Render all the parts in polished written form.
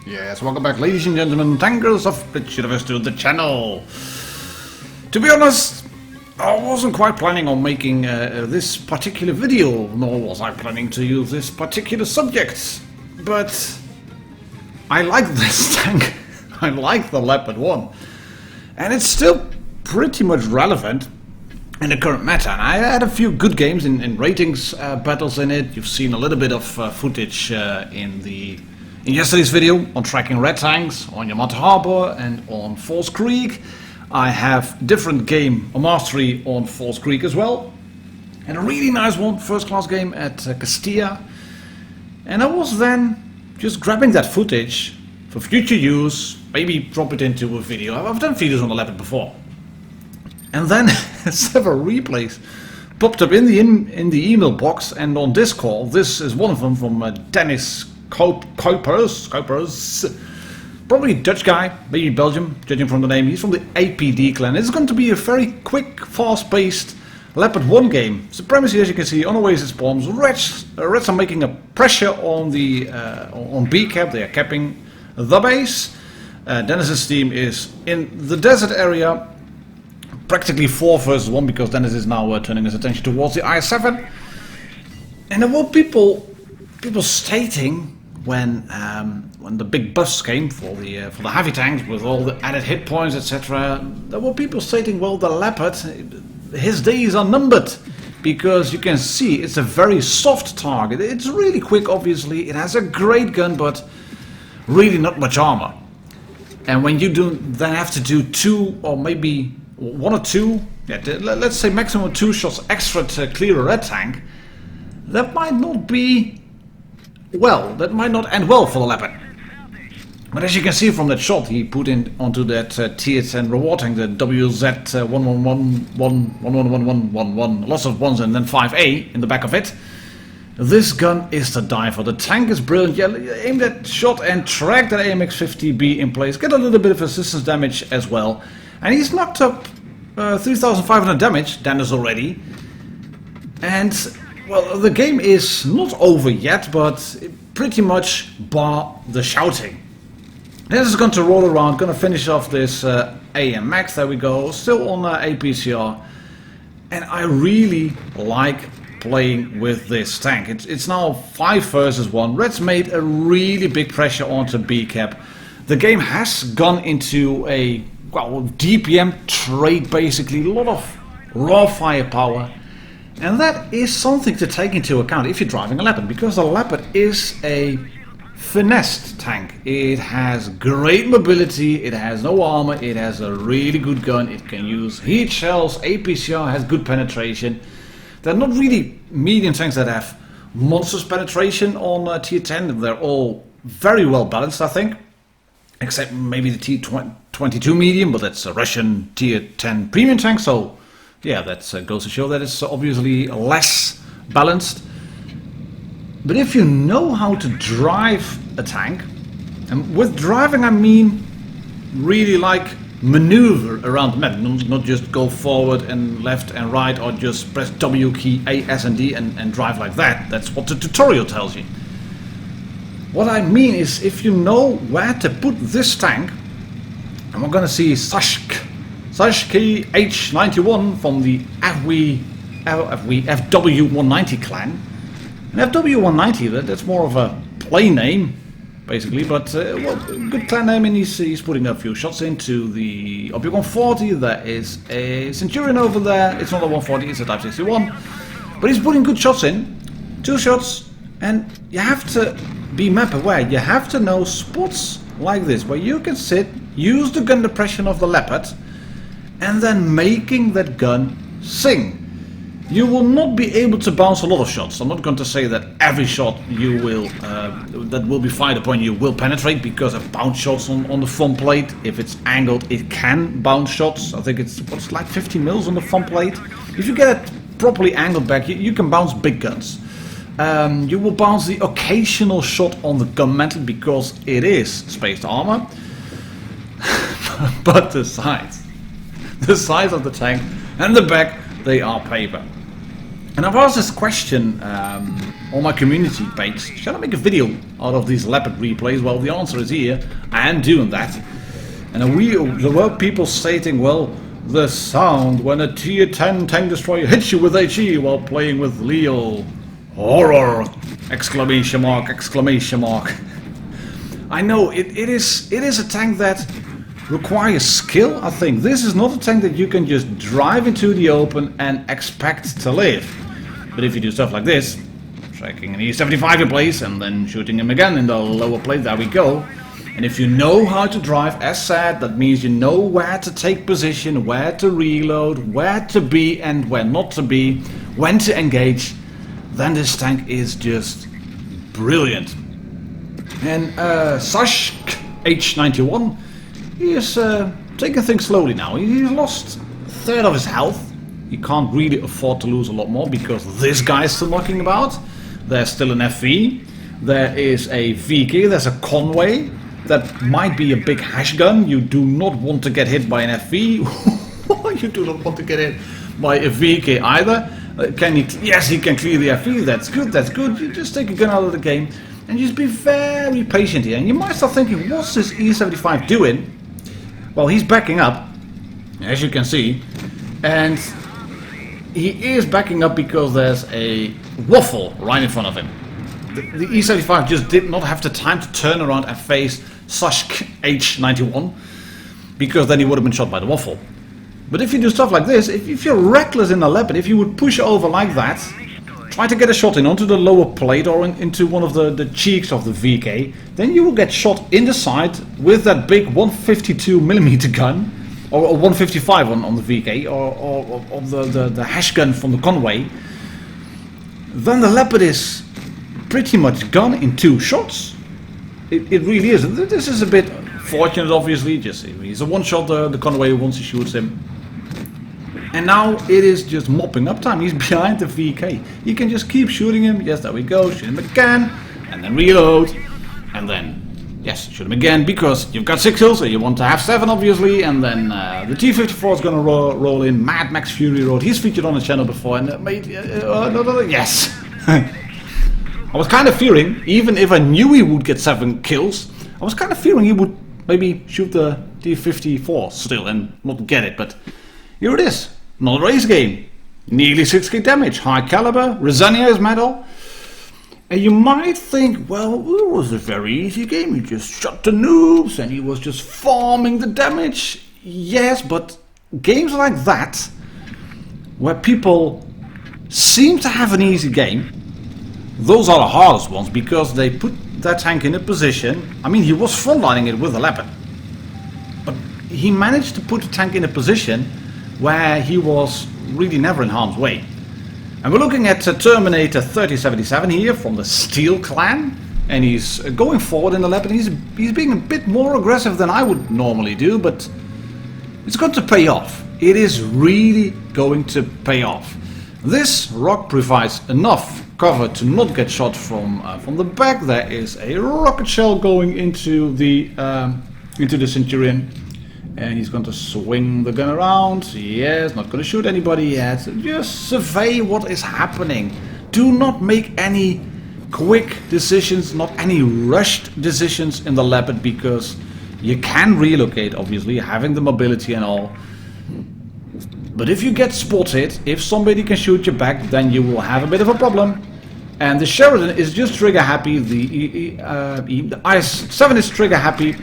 Yes, welcome back, ladies and gentlemen, tankers of Blitz to the channel. To be honest, I wasn't quite planning on making this particular video, nor was I planning to use this particular subject. But I like this tank. I like the Leopard 1. And it's still pretty much relevant in the current meta. And I had a few good games in ratings battles in it. You've seen a little bit of footage in yesterday's video on tracking red tanks, on Yamato Harbor and on False Creek. I have different game mastery on False Creek as well. And a really nice one, first class game at Castilla. And I was then just grabbing that footage for future use, maybe drop it into a video. I've done videos on the Leopard before. And then several replays popped up in the email box and on Discord. This is one of them from Dennis Kuipers, probably a Dutch guy, maybe Belgium, judging from the name. He's from the APD clan. It's going to be a very quick, fast-paced Leopard 1 game. Supremacy, as you can see, on Oasis bombs. Reds are making a pressure on the on B cap. They are capping the base. Dennis's team is in the desert area, practically 4 versus 1, because Dennis is now turning his attention towards the I-7. And there were people stating when the big buffs came for the heavy tanks with all the added hit points, etc. There were people stating, well, the Leopard, his days are numbered, because you can see it's a very soft target. It's really quick, obviously. It has a great gun, but really not much armor. And when you then have to do 2 or maybe 1 or 2, let's say maximum 2 shots extra to clear a red tank, that might not be well, that might not end well for the Leopard. But as you can see from that shot he put in onto that tier 10 reward tank, the WZ11111111, lots of 1s and then 5A in the back of it. This gun is to die for. The tank is brilliant. Yeah, aim that shot and track that AMX-50B in place. Get a little bit of assistance damage as well. And he's knocked up 3,500 damage, Dennis already. And well, the game is not over yet, but pretty much bar the shouting. This is going to roll around, going to finish off this AM Max. There we go, still on APCR. And I really like playing with this tank. It's now 5 versus 1. Red's made a really big pressure onto B cap. The game has gone into a DPM trade, basically, a lot of raw firepower. And that is something to take into account if you're driving a Leopard, because the Leopard is a finessed tank. It has great mobility, it has no armor, it has a really good gun, it can use heat shells, APCR has good penetration. They're not really medium tanks that have monstrous penetration on tier 10, they're all very well balanced, I think. Except maybe the T22 medium, but that's a Russian tier 10 premium tank, so yeah, that goes to show that it's obviously less balanced. But if you know how to drive a tank, and with driving I mean really like maneuver around the map, not just go forward and left and right, or just press W key, A, S and D and drive like that. That's what the tutorial tells you. What I mean is, if you know where to put this tank, and we're gonna see Sashki H91 from the FW190 clan. And FW190, that's more of a play name, basically, but well, good clan name, and he's putting a few shots into the OP140. There is a Centurion over there. It's not a 140, it's a Type 61. But he's putting good shots in. 2 shots, and you have to be map aware. You have to know spots like this, where you can sit, use the gun depression of the Leopard, and then making that gun sing. You will not be able to bounce a lot of shots. I'm not going to say that every shot you will that will be fired upon you will penetrate, because of bounce shots on the front plate. If it's angled, it can bounce shots. I think it's like 50 mils on the front plate. If you get it properly angled back, you can bounce big guns. You will bounce the occasional shot on the gun mantle, because it is spaced armor. But the sides of the tank and the back, they are paper. And I've asked this question on my community page. Shall I make a video out of these Leopard replays? Well, the answer is here. I am doing that. And there were people stating, well, the sound when a tier 10 tank destroyer hits you with HE while playing with Leo. Horror! Exclamation mark, exclamation mark. I know, it is a tank that requires skill, I think. This is not a tank that you can just drive into the open and expect to live. But if you do stuff like this, tracking an E75 in place and then shooting him again in the lower plate, there we go. And if you know how to drive, as said, that means you know where to take position, where to reload, where to be and where not to be, when to engage, then this tank is just brilliant. And Sash H91, he is taking things slowly now. He's lost a third of his health. He can't really afford to lose a lot more because this guy is still knocking about. There's still an FV. There is a VK. There's a Conway. That might be a big hash gun. You do not want to get hit by an FV. You do not want to get hit by a VK either. Can he? Yes, he can clear the FV. That's good. That's good. You just take a gun out of the game and just be very patient here. And you might start thinking, what's this E75 doing? Well, he's backing up, as you can see, and he is backing up because there's a waffle right in front of him. The E75 just did not have the time to turn around and face Sash H91, because then he would have been shot by the waffle. But if you do stuff like this, if you're reckless in the Leopard, if you would push over like that, try to get a shot in onto the lower plate or into one of the cheeks of the VK, then you will get shot in the side with that big 152mm gun, or 155 on the VK, or the hash gun from the Conway. Then the Leopard is pretty much gone in 2 shots. It really is. This is a bit fortunate, obviously. Just he's a one-shot, the Conway, once he shoots him. And now it is just mopping up time. He's behind the VK. You can just keep shooting him. Yes, there we go. Shoot him again, and then reload, and then yes, shoot him again, because you've got 6 kills, so you want to have 7, obviously. And then the T-54 is going to roll in. Mad Max Fury Road. He's featured on the channel before, and made yes. I was kind of fearing, even if I knew he would get 7 kills, I was kind of fearing he would maybe shoot the T-54 still and not get it, but here it is. Not a race game. Nearly 6k damage, high caliber, Resania's medal. And you might think, well, it was a very easy game. You just shot the noobs and he was just farming the damage. Yes, but games like that, where people seem to have an easy game, those are the hardest ones, because they put that tank in a position. I mean, he was frontlining it with a Leopard, but he managed to put the tank in a position where he was really never in harm's way. And we're looking at Terminator 3077 here from the Steel Clan, and he's going forward in the Leopard. He's being a bit more aggressive than I would normally do, but it's going to pay off. It is really going to pay off. This rock provides enough cover to not get shot from the back. There is a rocket shell going into the Centurion, and he's going to swing the gun around. Yes, not going to shoot anybody yet. Just survey what is happening. Do not make any quick decisions, not any rushed decisions in the Leopard, because you can relocate, obviously, having the mobility and all. But if you get spotted, if somebody can shoot you back, then you will have a bit of a problem. And the Sheridan is just trigger happy, the IS-7 is trigger happy.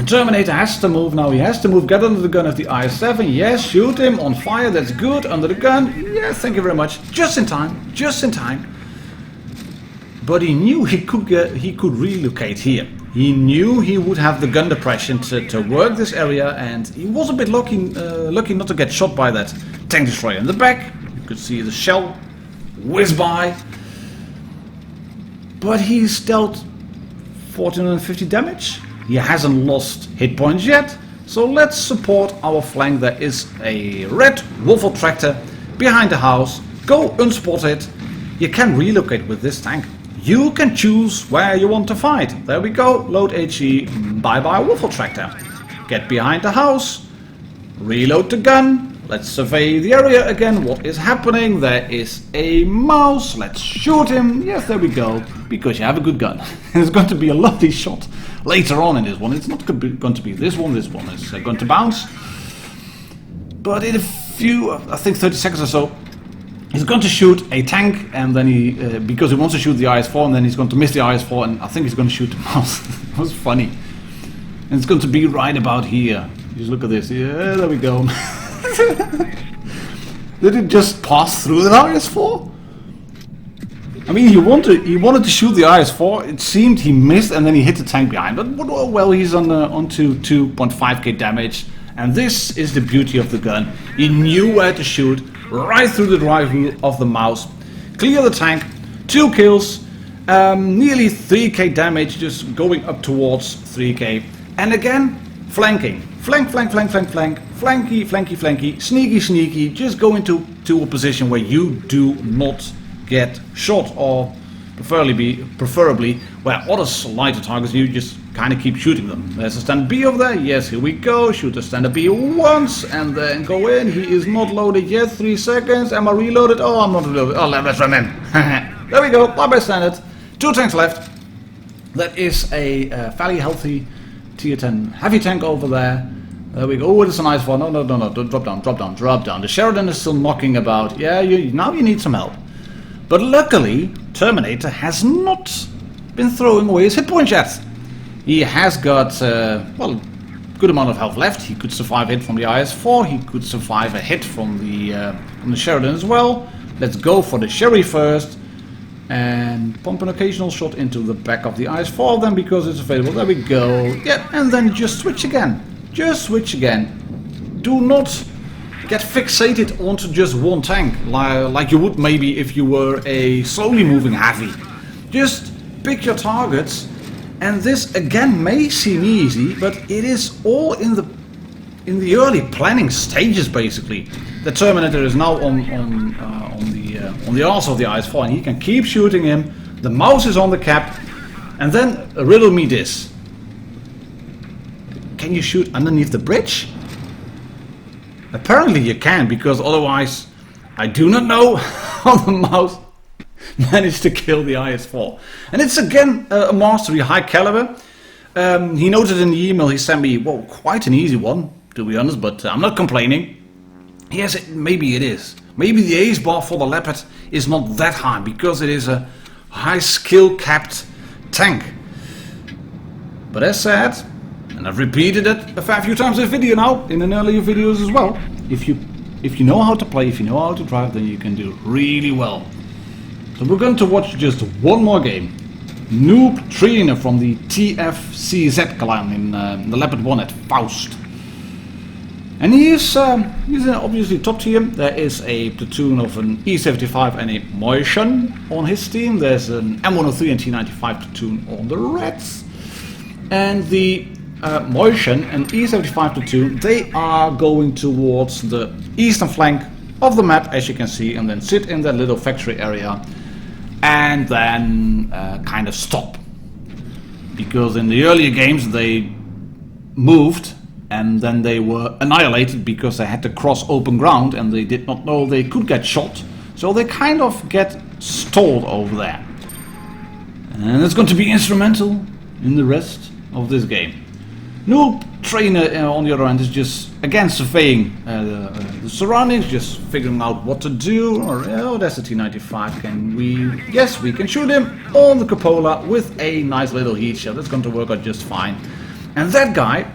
Terminator has to move now, he has to move, get under the gun of the IS-7, yes, shoot him, on fire, that's good, under the gun, yes, thank you very much, just in time, just in time. But he knew he could relocate here. He knew he would have the gun depression to work this area, and he was a bit lucky not to get shot by that tank destroyer in the back. You could see the shell whiz by. But he's dealt 1450 damage. He hasn't lost hit points yet, so let's support our flank. There is a red Waffle tractor behind the house. Go unspotted. You can relocate with this tank. You can choose where you want to fight. There we go. Load HE. Bye bye Waffle tractor. Get behind the house. Reload the gun. let's survey the area again. What is happening? There is a mouse. Let's shoot him. Yes, there we go. Because you have a good gun. It's going to be a lovely shot later on in this one. It's not going to be this one. This one is going to bounce. But in a few, I think 30 seconds or so, he's going to shoot a tank, and then he, because he wants to shoot the IS-4, and then he's going to miss the IS-4, and I think he's going to shoot the mouse. It was funny. And it's going to be right about here. Just look at this. Yeah, there we go. Did it just pass through the IS-4? I mean, he wanted to shoot the IS-4. It seemed he missed, and then he hit the tank behind. But well, he's onto 2.5k damage, and this is the beauty of the gun. He knew where to shoot, right through the drive wheel of the mouse. Clear the tank. 2 kills, nearly 3k damage, just going up towards 3k. And again, flanking. Flank, flank, flank, flank, flank. Flanky, flanky, flanky. Sneaky, sneaky. Just go into a position where you do not get shot, or preferably where others light the targets, you just kind of keep shooting them. There's a standard B over there. Yes, here we go. Shoot the standard B once and then go in. He is not loaded yet. 3 seconds. Am I reloaded? Oh, I'm not reloaded. Oh, let's run in. There we go. Bye-bye standard. 2 tanks left. That is a fairly healthy tier 10 heavy tank over there. There we go. Oh, it's a nice one. No. Drop down. The Sheridan is still knocking about. Yeah, now you need some help. But luckily, Terminator has not been throwing away his hit point yet. He has got, well, a good amount of health left. He could survive a hit from the IS-4. He could survive a hit from the Sheridan as well. Let's go for the Sherry first. And pump an occasional shot into the back of the IS-4 then, because it's available. There we go. Yeah, and then just switch again. Just switch again. Do not get fixated onto just one tank, like you would maybe if you were a slowly moving heavy. Just pick your targets, and this again may seem easy, but it is all in the early planning stages basically. The Terminator is now on the arse of the IS-4, and he can keep shooting him. The mouse is on the cap, and then riddle me this: can you shoot underneath the bridge? Apparently you can, because otherwise I do not know how the mouse managed to kill the IS-4. And it's again a mastery, high caliber. He noted in the email he sent me, well, quite an easy one, to be honest, but I'm not complaining. Yes, maybe it is. Maybe the ace bar for the Leopard is not that high, because it is a high skill capped tank. But as said, and I've repeated it a fair few times in this video now, in earlier videos as well, if you know how to play, if you know how to drive, then you can do really well. So we're going to watch just one more game. Noob Trainer from the TFCZ clan in the Leopard 1 at Faust. And he's obviously top tier. There is a platoon of an E75 and a Motion on his team. There's an M103 and T95 platoon on the Reds. And the Motion and E75 platoon, they are going towards the eastern flank of the map, as you can see, and then sit in that little factory area and then kind of stop. Because in the earlier games they moved and then they were annihilated because they had to cross open ground and they did not know they could get shot. So they kind of get stalled over there. And it's going to be instrumental in the rest of this game. Noob Trainer on the other hand is just again surveying the surroundings, just figuring out what to do. Or, oh, that's a T95. Can we? Yes, we can shoot him on the cupola with a nice little heat shell. That's going to work out just fine. And that guy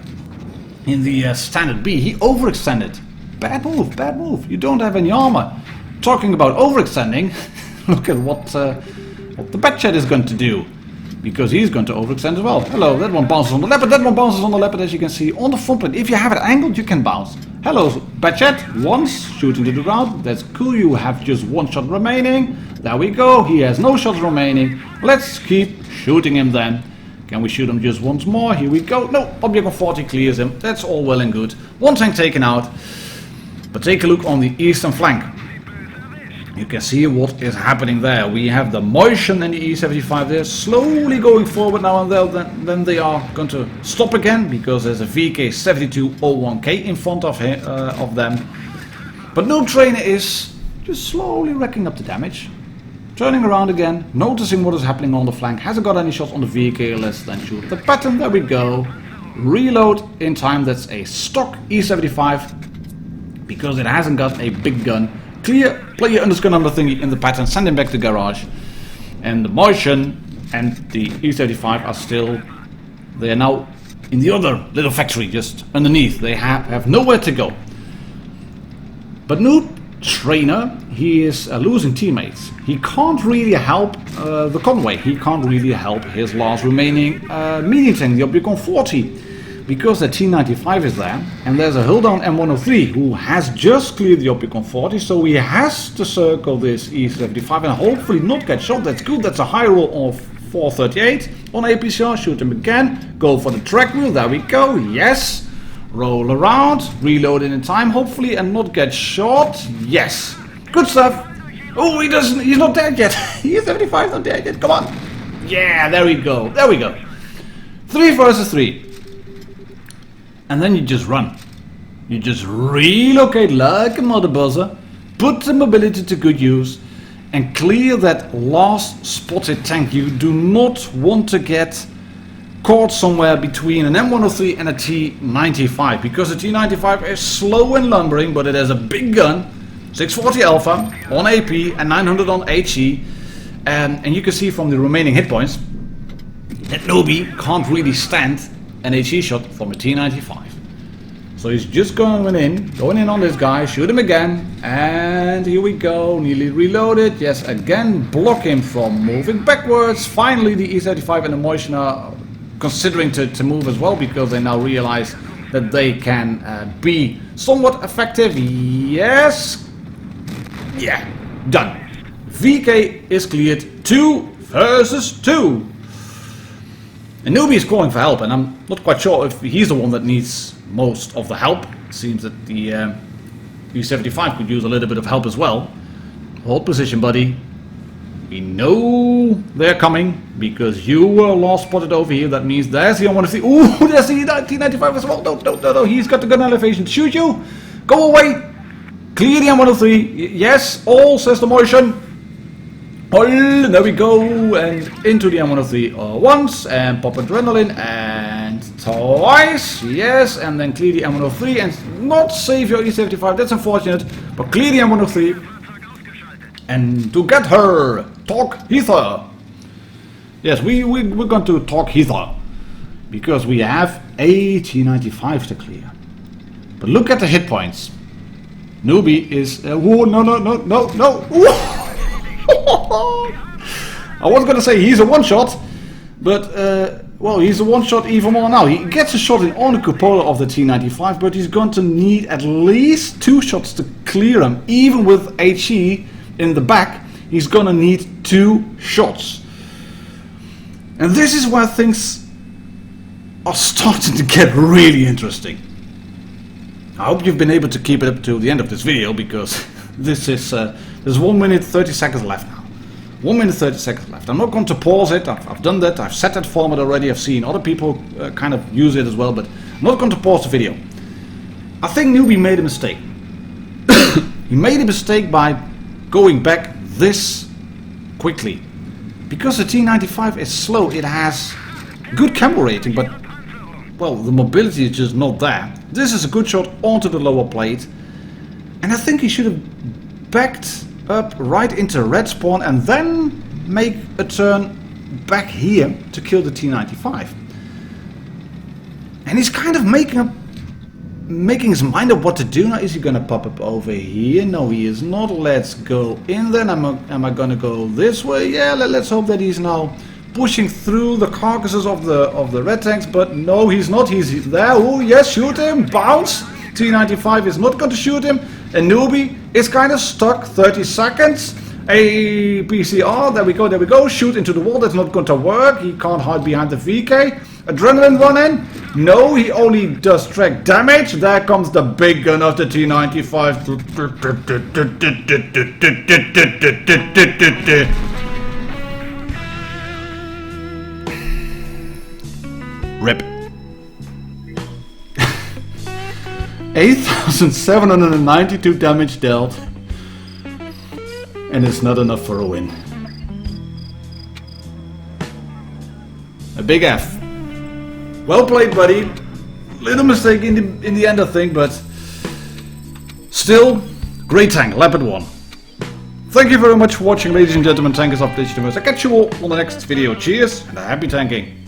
in the standard B, he overextended. Bad move, bad move. You don't have any armor. Talking about overextending, look at what the Batchat is going to do. Because he's going to overextend as well. Hello, that one bounces on the Leopard, that one bounces on the Leopard, as you can see on the front plane. If you have it angled, you can bounce. Hello, Batchat, once, shooting to the ground. That's cool, you have just one shot remaining. There we go, he has no shots remaining. Let's keep shooting him then. Can we shoot him just once more? Here we go. No, object of 40 clears him. That's all well and good. One tank taken out. But take a look on the eastern flank. You can see what is happening there. We have the Motion and the E75 there slowly going forward now, and then they are going to stop again because there's a VK7201K in front of them. But Noob Trainer is just slowly racking up the damage. Turning around again, noticing what is happening on the flank. Hasn't got any shots on the vehicle, let's then shoot the pattern, there we go. Reload in time, that's a stock E75, because it hasn't got a big gun. Clear, player underscore number thingy in the pattern, send him back to garage. And the Martian and the E75 are still, they are now in the other little factory just underneath. They have nowhere to go. But Noob Trainer, he is losing teammates. He can't really help the convoy. He can't really help his last remaining mini tank, the Opticon 40, because the T95 is there, and there's a Huldan M103 who has just cleared the Opticon 40, so he has to circle this E75 and hopefully not get shot. That's good. That's a high roll of 438 on APCR. Shoot him again. Go for the track wheel. There we go. Yes. Roll around, reload in time hopefully and not get shot. Yes, good stuff. Oh, he's not dead yet. E75 not dead yet, come on. Yeah, there we go, 3 versus 3. And then you just run. You just relocate like a mother buzzer, put the mobility to good use and clear that last spotted tank. You do not want to get caught somewhere between an M103 and a T95, because the T95 is slow and lumbering, but it has a big gun, 640 Alpha on AP and 900 on HE, and you can see from the remaining hit points that Nobi can't really stand an HE shot from a T95. So he's just going in on this guy, shoot him again, and here we go, nearly reloaded. Yes, again block him from moving backwards. Finally the E75 and the Motion are considering to move as well, because they now realize that they can be somewhat effective. Yes, yeah, done. VK is cleared, 2 versus 2. And Newbie is calling for help, and I'm not quite sure if he's the one that needs most of the help. It seems that the E75 could use a little bit of help as well. Hold position, buddy. We know they're coming because you were last spotted over here. That means there's the M103. Ooh, there's the T95 as well. No. He's got the gun elevation to shoot you. Go away. Clear the M103. Yes, all says the Motion. Oh, there we go. And into the M103 once. And pop adrenaline. And twice. Yes, and then clear the M103. And not save your E75. That's unfortunate. But clear the M103. And to get her, talk Heather. Yes, we're going to talk Heather, because we have a T95 to clear. But look at the hit points. Newbie is... whoa, no. I was going to say he's a one-shot, but... well, he's a one-shot even more now. He gets a shot in on the cupola of the T95, but he's going to need at least 2 shots to clear him, even with HE in the back. He's gonna need 2 shots, and this is where things are starting to get really interesting. I hope you've been able to keep it up to the end of this video, because this is there's 1 minute 30 seconds left now. 1 minute 30 seconds left. I'm not going to pause it. I've done that. I've set that format already. I've seen other people kind of use it as well, but I'm not going to pause the video. I think Newbie made a mistake. He made a mistake by going back this quickly, because the T95 is slow. It has good camera rating, but well, the mobility is just not there. This is a good shot onto the lower plate, and I think he should have backed up right into red spawn and then make a turn back here to kill the T95. And he's kind of making his mind up what to do now. Is he gonna pop up over here? No, he is not. Let's go in then. Am I gonna go this way? Yeah, let's hope that he's now pushing through the carcasses of the red tanks, but no, he's not. He's there. Oh yes, shoot him, bounce. T95 is not going to shoot him, and Newbie is kind of stuck. 30 seconds. A PCR, there we go, shoot into the wall. That's not going to work. He can't hide behind the VK. Adrenaline run in. No, he only does track damage. There comes the big gun of the T95. Rip. 8,792 damage dealt. And it's not enough for a win. A big F. Well played, buddy. Little mistake in the end, I think, but still, great tank. Leopard 1. Thank you very much for watching, ladies and gentlemen. Tankers of Blitz. I'll catch you all on the next video. Cheers and happy tanking.